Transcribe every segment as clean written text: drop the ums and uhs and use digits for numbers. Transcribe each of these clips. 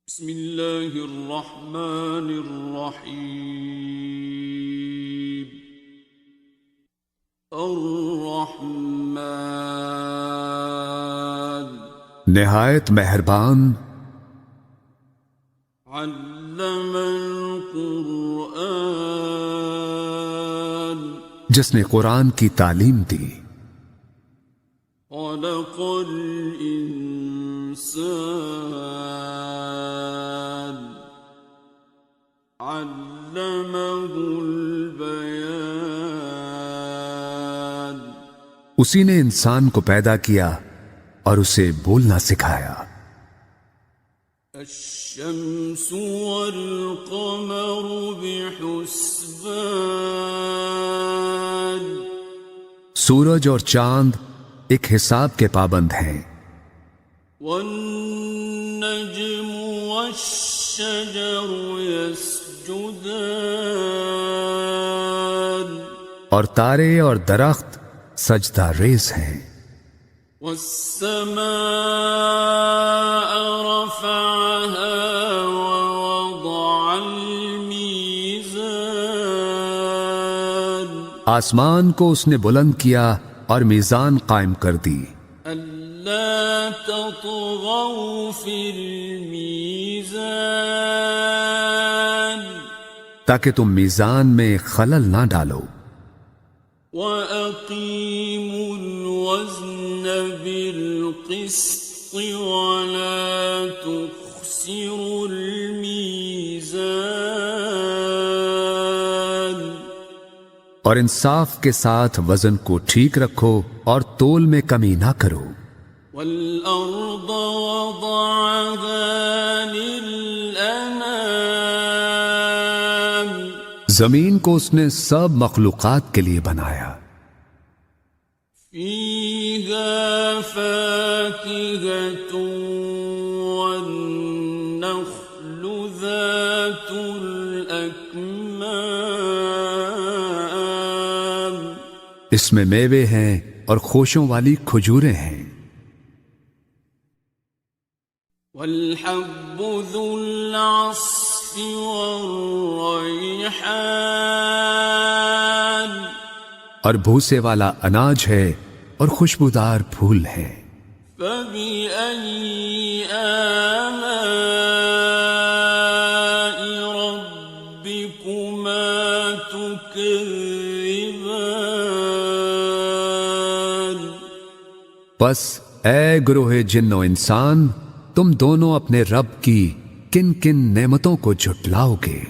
بسم اللہ الرحمن الرحیم الرحمن نہایت مہربان، علم القرآن جس نے قرآن کی تعلیم دی، خلق الانسان علمہ البیان اسی نے انسان کو پیدا کیا اور اسے بولنا سکھایا۔ الشمس والقمر بحسبان سورج اور چاند ایک حساب کے پابند ہیں، والنجم والشجر يسجدان اور تارے اور درخت سجدہ ریز ہیں۔ والسماء رفعها ووضع الميزان آسمان کو اس نے بلند کیا اور میزان قائم کر دی، ألا تطغوا في الميزان تاکہ تم میزان میں خلل نہ ڈالو، وَأَقِيمُوا الْوَزْنَ بِالْقِسْطِ وَلَا تُخْسِرُوا الْمِيزَانَ اور انصاف کے ساتھ وزن کو ٹھیک رکھو اور تول میں کمی نہ کرو۔ وَالْأَرْضَ وَضَعَهَا لِلْأَنَامِ زمین کو اس نے سب مخلوقات کے لیے بنایا، فِيهَا فَاكِهَةٌ وَالنَّخْلُ ذَاتُ الْأَكْمَامِ اس میں میوے ہیں اور خوشوں والی کھجوریں ہیں، وَالْحَبُّ ذُو الْعَصْفِ وَالرَّيْحَانِ اور بھوسے والا اناج ہے اور خوشبودار پھول ہیں۔ فَبِأَيِّ آلَاءِ رَبِّكُمَا تُكَذِّبَانِ بس اے گروہ جن و انسان، تم دونوں اپنے رب کی کن کن نعمتوں کو جھٹلاؤ گے۔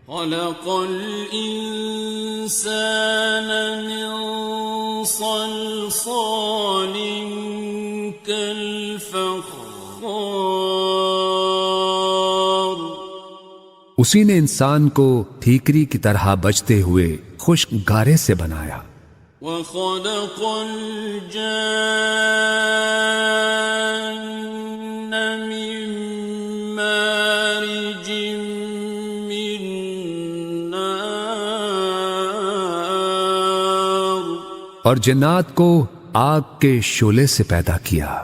خَلَقَ الْإِنسَانَ مِنْ صَلْصَالٍ كَالْفَخَّارِ اسی نے انسان کو ٹھیکری کی طرح بجتے ہوئے خشک گارے سے بنایا، وَخَلَقَ الْجَانَّ مِن مَّارِجٍ مِّن نَّارٍ اور جنات کو آگ کے شعلے سے پیدا کیا۔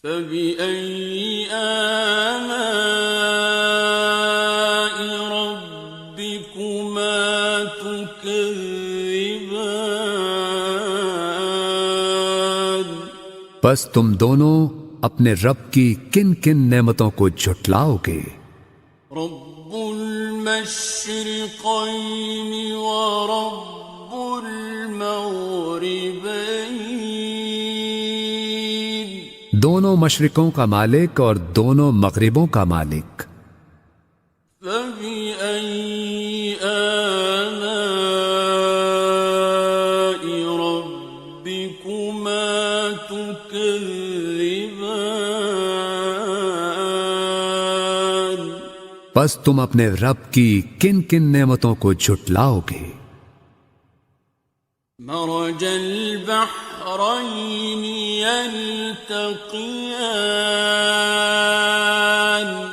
فَبِأَيِّ آلَاءِ رَبِّكُمَا تُكَذِّبَانِ بس تم دونوں اپنے رب کی کن کن نعمتوں کو جھٹلاؤ گے۔ رب المشرقين ورب المغربين دونوں مشرقوں کا مالک اور دونوں مغربوں کا مالک، فبأي آلاء ربكما تكذبان بس تم اپنے رب کی کن کن نعمتوں کو جھٹلاؤ گے۔ مرج البحرين يلتقيان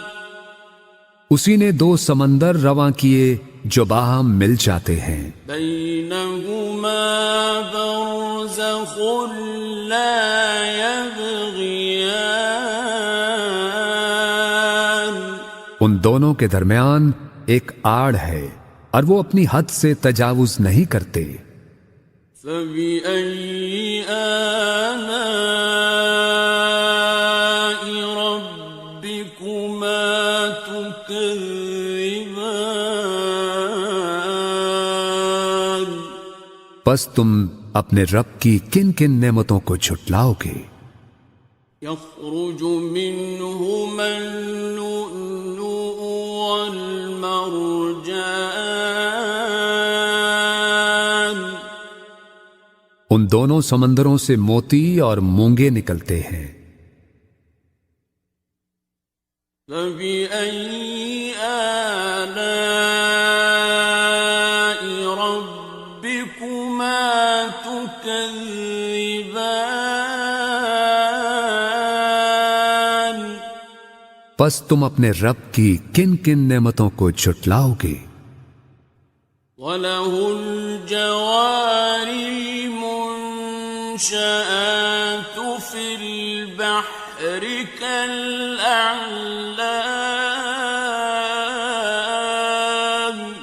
اسی نے دو سمندر رواں کیے جو باہم مل جاتے ہیں، بينهما برزخ لا يبغيان ان دونوں کے درمیان ایک آڑ ہے اور وہ اپنی حد سے تجاوز نہیں کرتے۔ فبأي آلاء ربكما تكذبان؟ پس تم اپنے رب کی کن کن نعمتوں کو جھٹلاؤ گے؟ يخرج منهما اللؤلؤ والمرجان۔ ان دونوں سمندروں سے موتی اور مونگے نکلتے ہیں۔ فبأي آلاء ربكما تكذبان؟ پس تم اپنے رب کی کن کن نعمتوں کو جھٹلاؤ گے؟ وَلَهُ الْجَوَارِ الْمُنشَآتُ فِي الْبَحْرِ كَالْأَعْلَامِ۔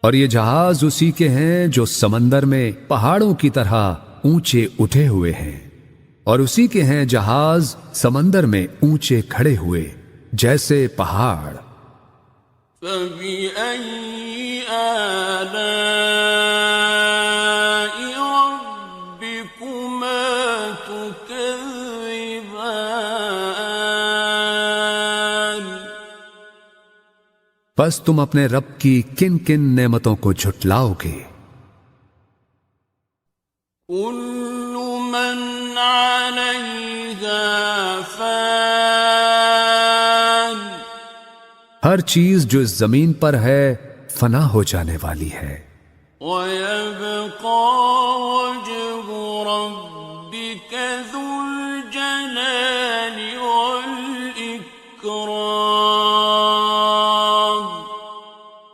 اور یہ جہاز اسی کے ہیں جو سمندر میں پہاڑوں کی طرح اونچے اٹھے ہوئے ہیں، اور اسی کے ہیں جہاز سمندر میں اونچے کھڑے ہوئے جیسے پہاڑ۔ فَبِأَيِّ آلَاءِ رَبِّكُمَا تُكَذِّبَانِ؟ پس تم اپنے رب کی کن کن نعمتوں کو جھٹلاؤ گے؟ كُلُّ مَنْ عَلَيْهَا فَانٍ۔ ہر چیز جو اس زمین پر ہے فنا ہو جانے والی ہے، وَيَبْقَى وَجْهُ رَبِّكَ ذُو الْجَلَالِ وَالْإِكْرَامِ۔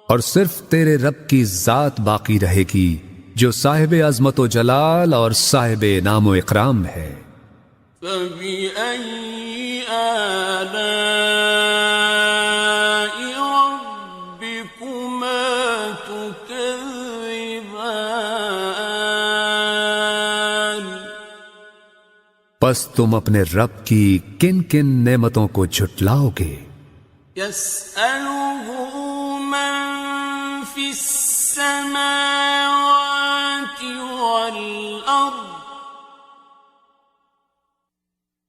اور صرف تیرے رب کی ذات باقی رہے گی جو صاحب عظمت و جلال اور صاحب انعام و اکرام ہے۔ فَبِأَيِّ آلَاءِ رَبِّكُمَا تُكَذِّبَانِ؟ پس تم اپنے رب کی کن کن نعمتوں کو جھٹلاؤ گے؟ يَسْأَلُهُ مَن فِي السَّمَاوَاتِ وَالْأَرْضِ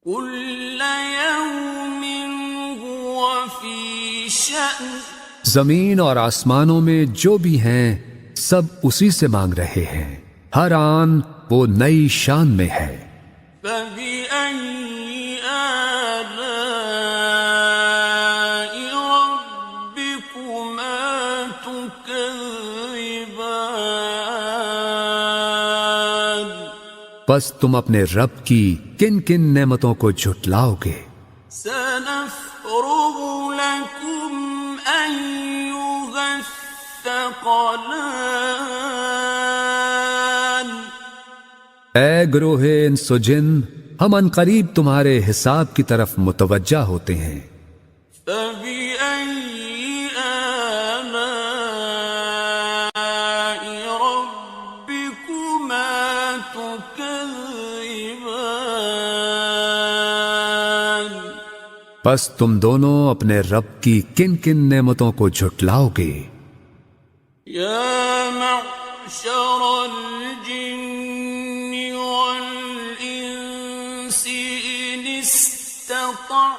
كُلَّ يَوْمٍ هُوَ فِي شَأْنٍ۔ زمین اور آسمانوں میں جو بھی ہیں سب اسی سے مانگ رہے ہیں، ہر آن وہ نئی شان میں ہے۔ فَبِأَيِّ آلَاءِ رَبِّكُمَا تُكَذِّبَانِ؟ پس تم اپنے رب کی کن کن نعمتوں کو جھٹلاؤ گے؟ سَنَفْرُغُ لَكُمْ أَيُّهَ الثَّقَلَانِ۔ اے گروہ انس و جن، ہم ان قریب تمہارے حساب کی طرف متوجہ ہوتے ہیں۔ فَبِأَيِّ آلَاءِ رَبِّكُمَا تُكَذِّبَانِ؟ پس تم دونوں اپنے رب کی کن کن نعمتوں کو جھٹلاؤ گے؟ يَا مَعْشَرَ الْجِنِّ وَالْإِنسِ إِنِ اسْتَطَعْتُمْ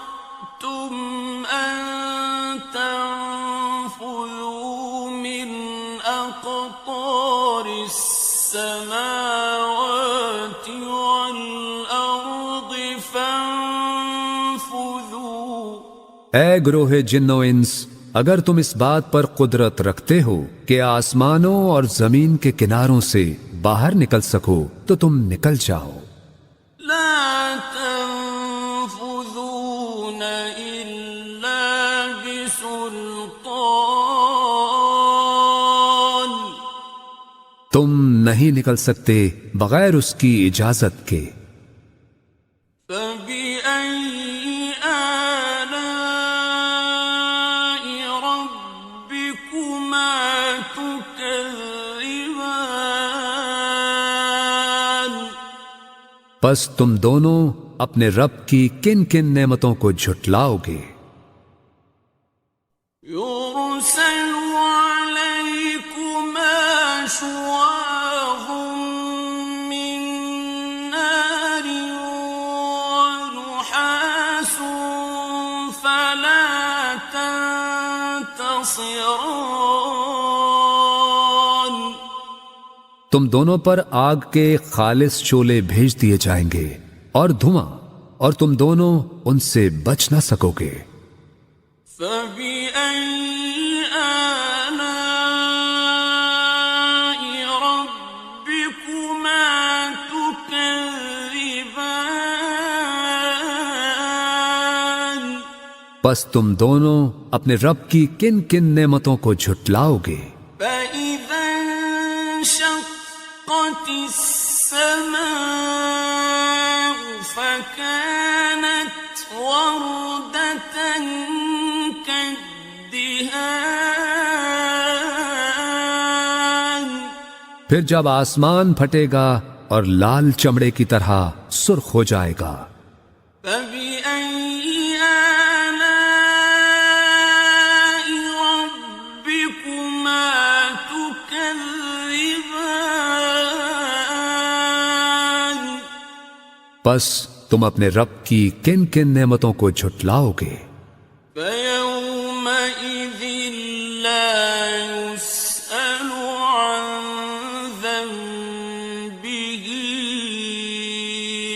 أَن تَنفُذُوا مِنْ أَقْطَارِ السَّمَاوَاتِ وَالْأَرْضِ فَانفُذُوا۔ اے گروہ جن و انس، اگر تم اس بات پر قدرت رکھتے ہو کہ آسمانوں اور زمین کے کناروں سے باہر نکل سکو تو تم نکل جاؤ۔ لا تنفذون إلا بسلطان۔ تم نہیں نکل سکتے بغیر اس کی اجازت کے۔ فبأي آلاء پس تم دونوں اپنے رب کی کن کن نعمتوں کو جھٹلاؤ گے؟ يرسل عليكما شواظ من نار ونحاس فلا تنتصران تم دونوں پر آگ کے خالص شعلے بھیج دیے جائیں گے اور دھواں، اور تم دونوں ان سے بچ نہ سکو گے۔ فَبِأَيِّ آلَاءِ رَبِّكُمَا تُكَذِّبَانِ پس تم دونوں اپنے رب کی کن کن نعمتوں کو جھٹلاؤ گے؟ فَإِذَا انشَقَّتِ السَّمَاءُ فَكَانَتْ وَرْدَةً كَالدِّهَانِ پھر جب آسمان پھٹے گا اور لال چمڑے کی طرح سرخ ہو جائے گا۔ فَبِأَيِّ آلَاءِ رَبِّكُمَا تُكَذِّبَانِ پس تم اپنے رب کی کن کن نعمتوں کو جھٹلاؤ گے؟ فَيَوْمَئِذٍ لَا يُسْأَلُ عَنْ ذَنبِهِ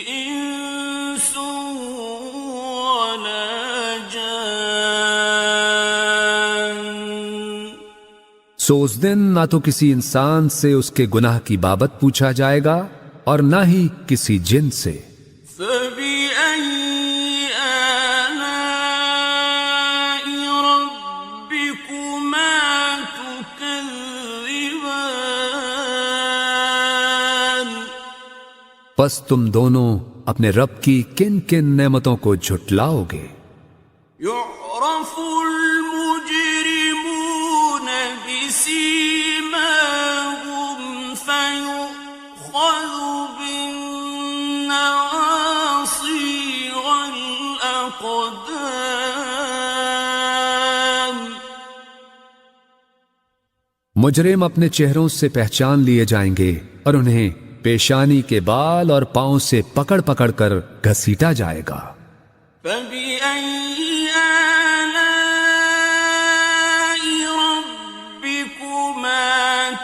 إِنسٌ وَلَا جَانٌّ سو اس دن نہ تو کسی انسان سے اس کے گناہ کی بابت پوچھا جائے گا اور نہ ہی کسی جن سے۔ فَبِأَيِّ آلَاءِ رَبِّكُمَا تُكَذِّبَانِ پس تم دونوں اپنے رب کی کن کن نعمتوں کو جھٹلاؤ گے؟ يُعْرَفُ الْمُجْرِمُونَ بِسِيمَاهُمْ فَيُؤْخَذُ بِالنَّوَاصِي وَالْأَقْدَامِ مجرم اپنے چہروں سے پہچان لیے جائیں گے اور انہیں پیشانی کے بال اور پاؤں سے پکڑ پکڑ کر گھسیٹا جائے گا۔ فَبِأَيِّ آلَاءِ رَبِّكُمَا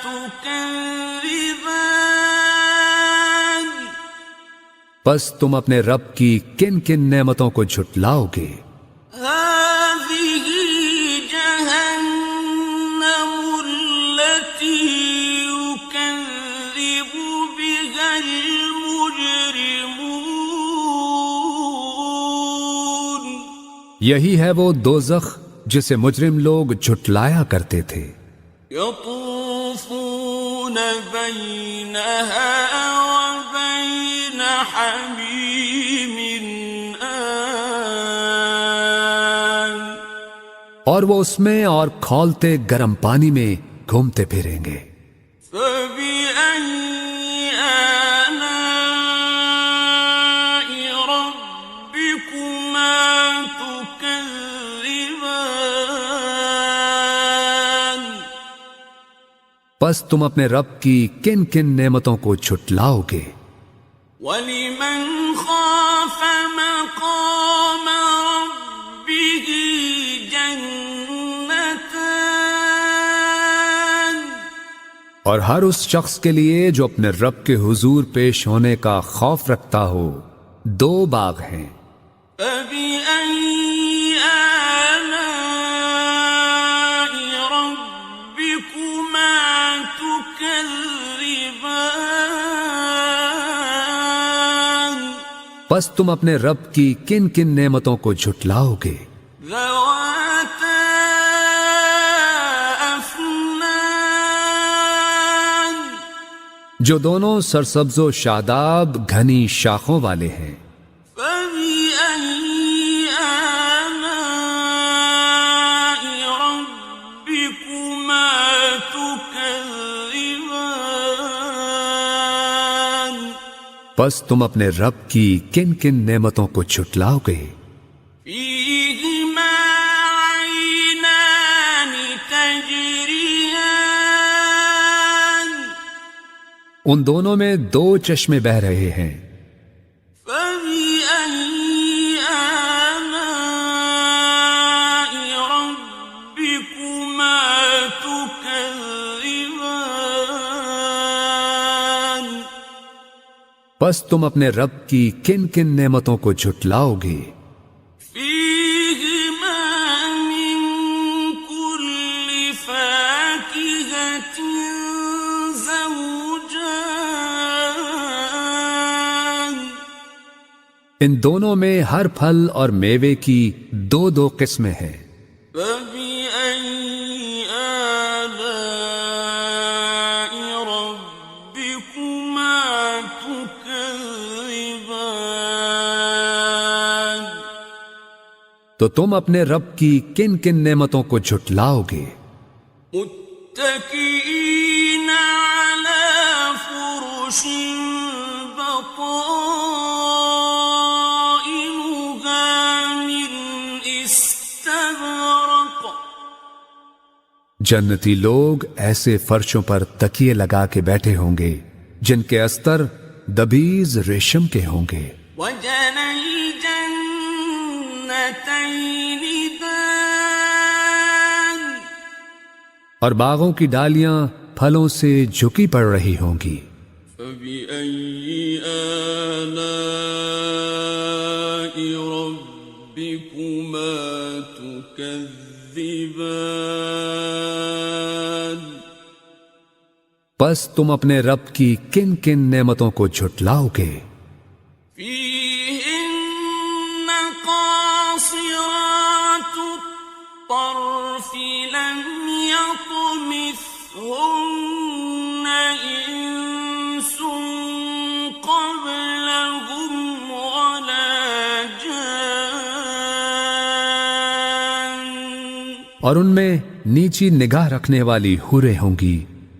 تُكَذِّبَانِ پس تم اپنے رب کی کن کن نعمتوں کو جھٹلاؤ گے؟ هَٰذِهِ جَهَنَّمُ الَّتِي يُكَذِّبُ بِهَا الْمُجْرِمُونَ یہی ہے وہ دوزخ جسے مجرم لوگ جھٹلایا کرتے تھے۔ يَطُوفُونَ بَيْنَهَا وَبَيْنَ حَمِيمٍ آنٍ اور وہ اس میں اور کھولتے گرم پانی میں گھومتے پھریں گے۔ فَبِأَيِّ آلَاءِ رَبِّكُمَا تُكَذِّبَانِ پس تم اپنے رب کی کن کن نعمتوں کو جھٹلاؤ گے؟ وَلِمَنْ خَافَ مَقَامَ رَبِّهِ جَنَّتَانِ اور ہر اس شخص کے لیے جو اپنے رب کے حضور پیش ہونے کا خوف رکھتا ہو دو باغ ہیں۔ فَبِأَيِّ آلَاءِ رَبِّكُمَا تُكَذِّبَانِ پس تم اپنے رب کی کن کن نعمتوں کو جھٹلاؤ گے؟ ذَوَاتَا أَفْنَانٍ جو دونوں سرسبز و شاداب گھنی شاخوں والے ہیں۔ فَبِأَيِّ آلَاءِ رَبِّكُمَا تُكَذِّبَانِ پس تم اپنے رب کی کن کن نعمتوں کو جھٹلاؤ گے؟ فيهما عينان تجريان ان دونوں میں دو چشمے بہ رہے ہیں، فبأي آلاء ربكما تكذبان پس تم اپنے رب کی کن کن نعمتوں کو جھٹلاؤ گے؟ فيهما من كل فاكهة زوجان ان دونوں میں ہر پھل اور میوے کی دو دو قسمیں ہیں، فبأي آلاء ربكما تكذبان تو تم اپنے رب کی کن کن نعمتوں کو جھٹلاؤ گے؟ متكئين على فرش بطائنها من استبرق جنتی لوگ ایسے فرشوں پر تکیے لگا کے بیٹھے ہوں گے جن کے استر دبیز ریشم کے ہوں گے، وجنى الجنتين دان اور باغوں کی ڈالیاں پھلوں سے جھکی پڑ رہی ہوں گی۔ فبأي آلاء ربكما تكذبان پس تم اپنے رب کی کن کن نعمتوں کو جھٹلاؤ گے؟ فيهن قاصرات الطرف لم يطمثهن إنس قبلهم ولا جان اور ان میں نیچی نگاہ رکھنے والی حوریں ہوں گی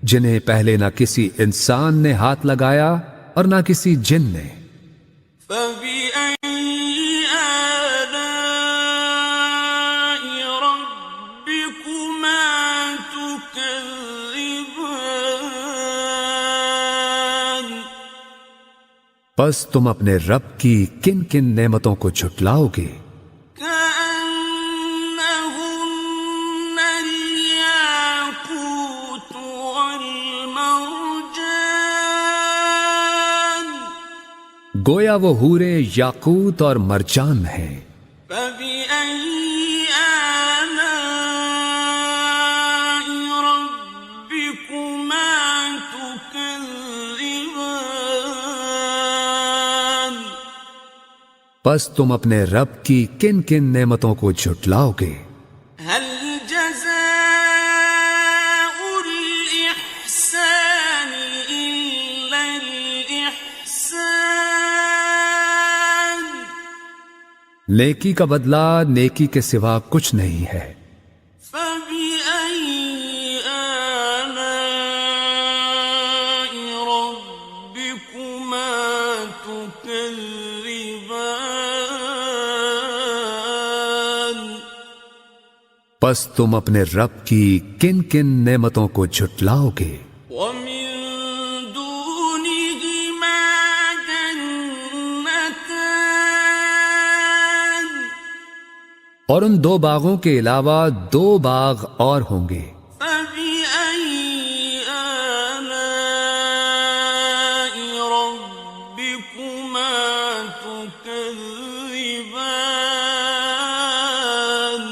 جنہیں پہلے نہ کسی انسان نے ہاتھ لگایا اور نہ کسی جن نے۔ فبأي آلاء ربكما تكذبان پس تم اپنے رب کی کن کن نعمتوں کو جھٹلاؤ گے؟ كأنهن الياقوت والمرجان گویا وہ حوریں یاقوت اور مرجان ہیں۔ فبأي آلاء ربكما تكذبان پس تم اپنے رب کی کن کن نعمتوں کو جھٹلاؤ گے؟ هل جزاء الإحسان إلا الإحسان نیکی کا بدلہ نیکی کے سوا کچھ نہیں ہے۔ فبأي آلاء ربكما تكذبان پس تم اپنے رب کی کن کن نعمتوں کو جھٹلاؤ گے؟ ومن دونهما جنتان اور ان دو باغوں کے علاوہ دو باغ اور ہوں گے۔ فبأي آلاء ربكما تكذبان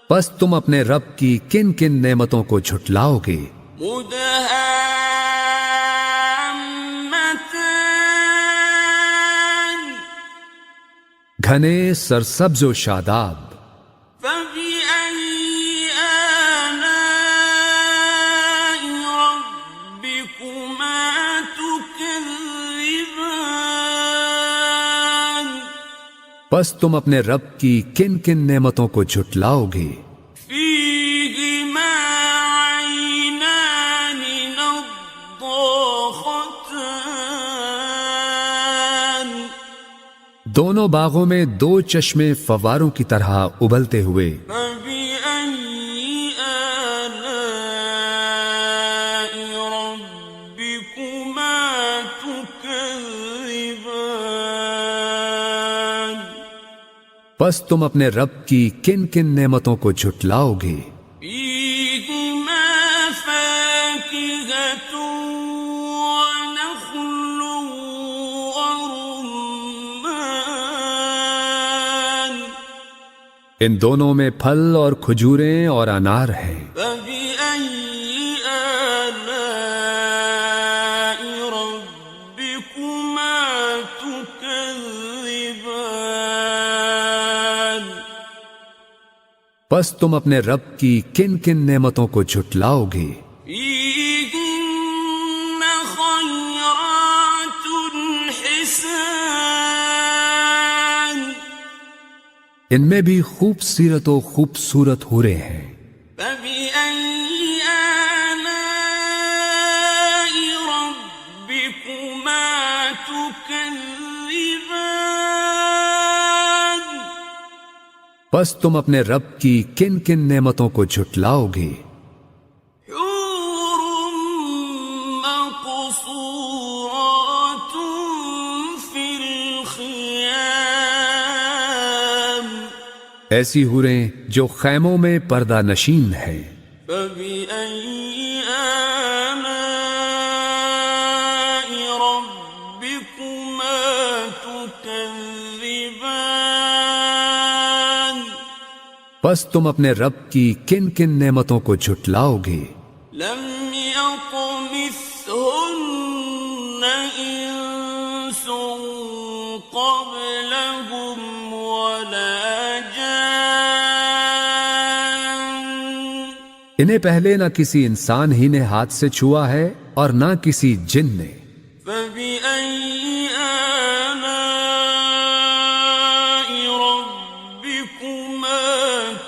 پس تم اپنے رب کی کن کن نعمتوں کو جھٹلاؤ گے؟ مدهامتان گھنے سرسبز و شاداب۔ فبأي آلاء ربكما تكذبان پس تم اپنے رب کی کن کن نعمتوں کو جھٹلاؤ گے؟ فيهما عينان نضاختان دونوں باغوں میں دو چشمے فواروں کی طرح ابلتے ہوئے. فبأي آلاء ربكما تكذبان پس تم اپنے رب کی کن کن نعمتوں کو جھٹلاؤ گے؟ فيهما فاكهة ونخل ورمان ان دونوں میں پھل اور کھجوریں اور انار ہیں. فبأي آلاء ربكما تكذبان پس تم اپنے رب کی کن کن نعمتوں کو جھٹلاؤ گے؟ فيهن خيرات حسان ان میں بھی خوبصورت و خوبصورت حوریں ہیں. فبأي آلاء ربكما تكذبان پس تم اپنے رب کی کن کن نعمتوں کو جھٹلاؤ گے؟ حور مقصورات في الخيام ایسی حوریں جو خیموں میں پردہ نشین ہیں. فبأي آلاء ربكما تكذبان پس تم اپنے رب کی کن کن نعمتوں کو جھٹلاؤ گے؟ لم يطمثهن إنس قبلهم ولا جان انہیں پہلے نہ کسی انسان ہی نے ہاتھ سے چھوا ہے اور نہ کسی جن نے. فبأي آلاء ربكما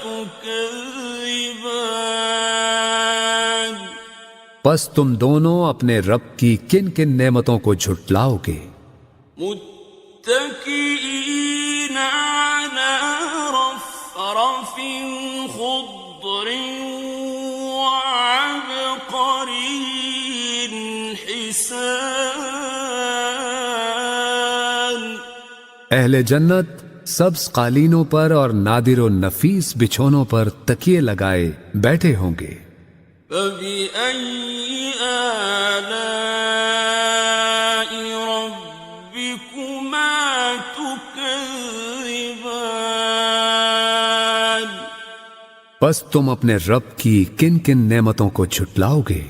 تكذبان پس تم دونوں اپنے رب کی کن کن نعمتوں کو جھٹلاؤ گے؟ متكئين على رفرف خضر وعبقري حسان اہل جنت سبز قالینوں پر اور نادر و نفیس بچھونوں پر تکیے لگائے بیٹھے ہوں گے. فبأي آلاء ربكما تكذبان پس تم اپنے رب کی کن کن نعمتوں کو جھٹلاؤ گے؟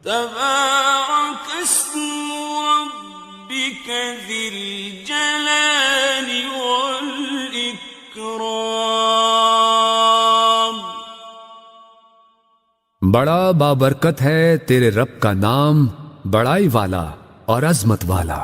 تبارك اسم ربك ذي الجلال والإكرام بڑا بابرکت ہے تیرے رب کا نام، بڑائی والا اور عظمت والا.